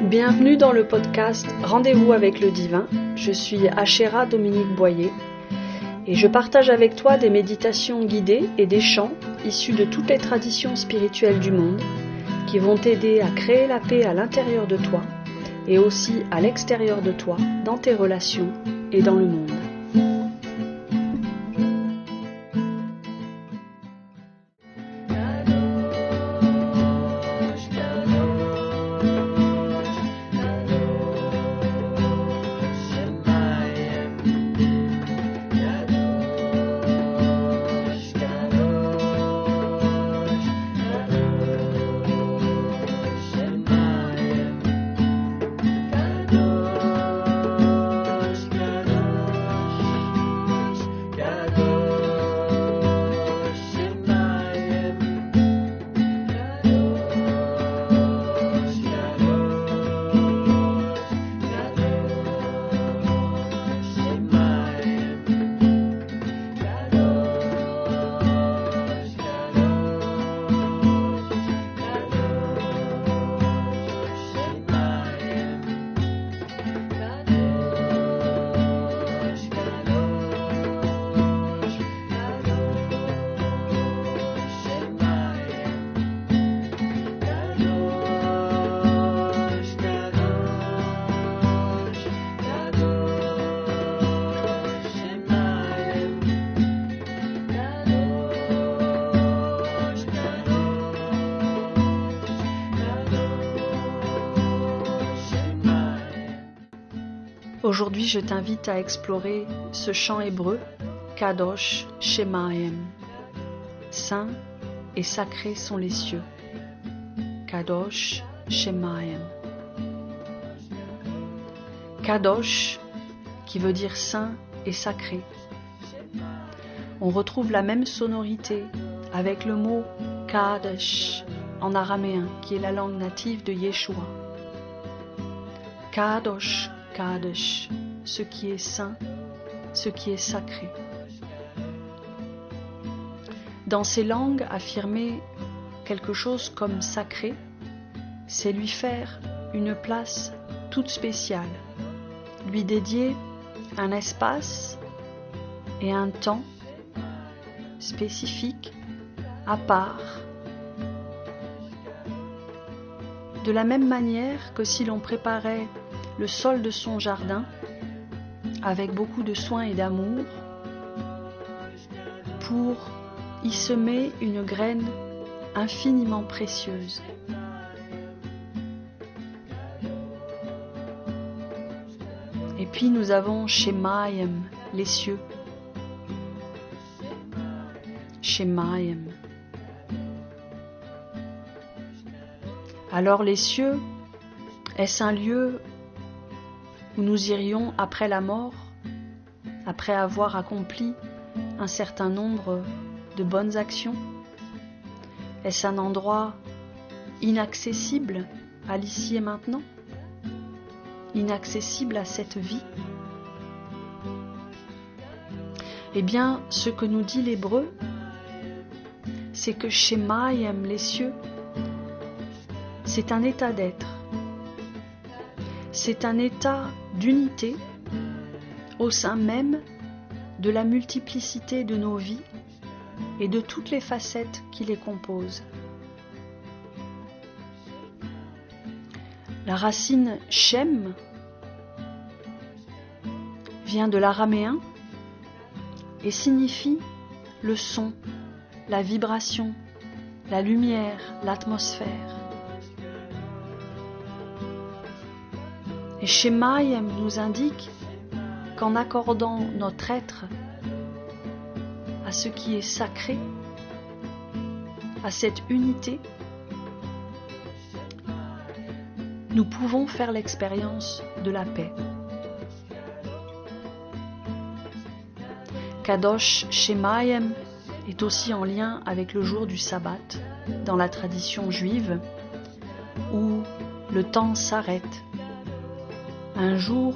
Bienvenue dans le podcast Rendez-vous avec le divin. Je suis Achéra Dominique Boyer et je partage avec toi des méditations guidées et des chants issus de toutes les traditions spirituelles du monde qui vont t'aider à créer la paix à l'intérieur de toi et aussi à l'extérieur de toi, dans tes relations et dans le monde. Aujourd'hui, je t'invite à explorer ce chant hébreu, Kadosh Shemayim. Saints et sacrés sont les cieux. Kadosh Shemayim. Kadosh, qui veut dire saint et sacré. On retrouve la même sonorité avec le mot Kadesh en araméen, qui est la langue native de Yeshua. Kadosh, Kadesh, ce qui est saint, ce qui est sacré. Dans ces langues, affirmer quelque chose comme sacré, c'est lui faire une place toute spéciale, lui dédier un espace et un temps spécifique, à part. De la même manière que si l'on préparait le sol de son jardin avec beaucoup de soin et d'amour pour y semer une graine infiniment précieuse. Et puis nous avons Shemayim, les cieux. Shemayim. Alors les cieux, est-ce un lieu où nous irions après la mort, après avoir accompli un certain nombre de bonnes actions? Est-ce un endroit inaccessible à l'ici et maintenant? Inaccessible à cette vie? Eh bien, ce que nous dit l'hébreu, c'est que Shemayim, les cieux, c'est un état d'être. C'est un état d'unité au sein même de la multiplicité de nos vies et de toutes les facettes qui les composent. La racine Shem vient de l'araméen et signifie le son, la vibration, la lumière, l'atmosphère. Et Shemayim nous indique qu'en accordant notre être à ce qui est sacré, à cette unité, nous pouvons faire l'expérience de la paix. Kadosh Shemayim est aussi en lien avec le jour du sabbat dans la tradition juive où le temps s'arrête. Un jour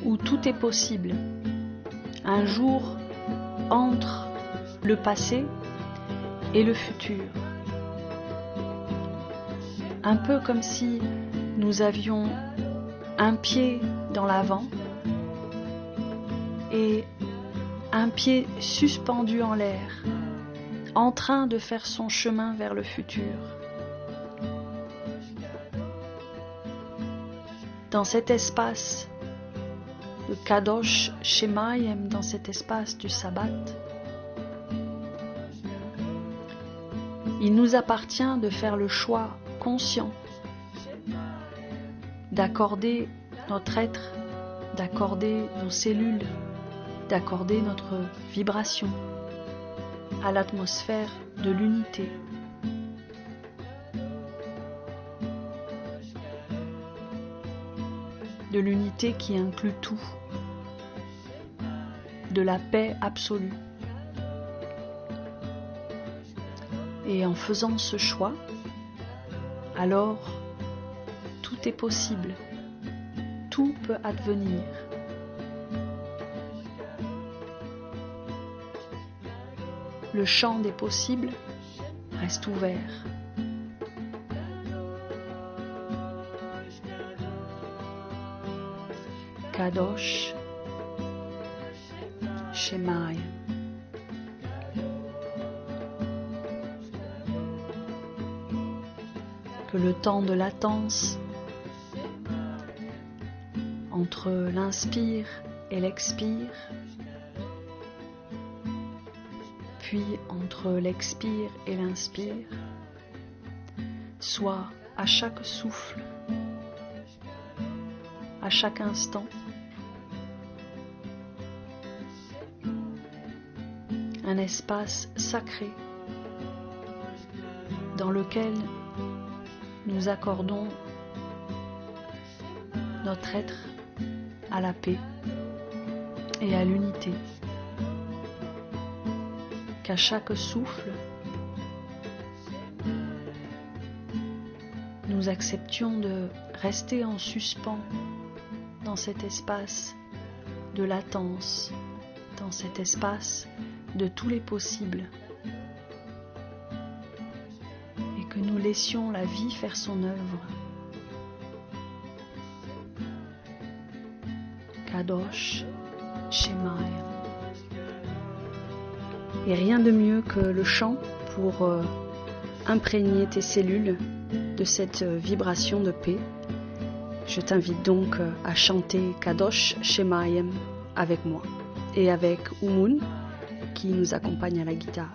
où tout est possible, un jour entre le passé et le futur. Un peu comme si nous avions un pied dans l'avant et un pied suspendu en l'air, en train de faire son chemin vers le futur. Dans cet espace de Kadosh Shemayim, dans cet espace du sabbat, il nous appartient de faire le choix conscient d'accorder notre être, d'accorder nos cellules, d'accorder notre vibration à l'atmosphère de l'unité. De l'unité qui inclut tout, de la paix absolue. Et en faisant ce choix, alors tout est possible, tout peut advenir. Le champ des possibles reste ouvert. Kadosh Shemayim. Que le temps de latence entre l'inspire et l'expire, puis entre l'expire et l'inspire, soit à chaque souffle, à chaque instant, un espace sacré dans lequel nous accordons notre être à la paix et à l'unité. Qu'à chaque souffle, nous acceptions de rester en suspens dans cet espace de latence, dans cet espace de tous les possibles, et que nous laissions la vie faire son œuvre. Kadosh Shemayim. Et rien de mieux que le chant pour imprégner tes cellules de cette vibration de paix. Je t'invite donc à chanter Kadosh Shemayim avec moi et avec Umun qui nous accompagne à la guitare.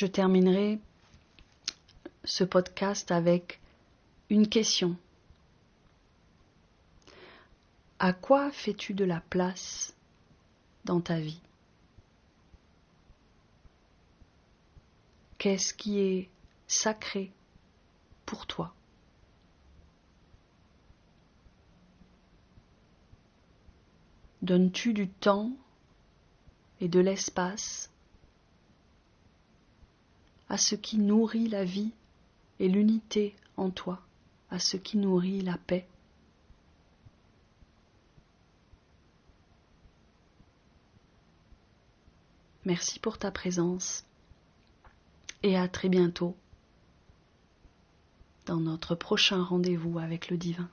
je terminerai ce podcast avec une question. À quoi fais-tu de la place dans ta vie? Qu'est-ce qui est sacré pour toi? Donnes-tu du temps et de l'espace à ce qui nourrit la vie et l'unité en toi, à ce qui nourrit la paix? Merci pour ta présence et à très bientôt dans notre prochain rendez-vous avec le divin.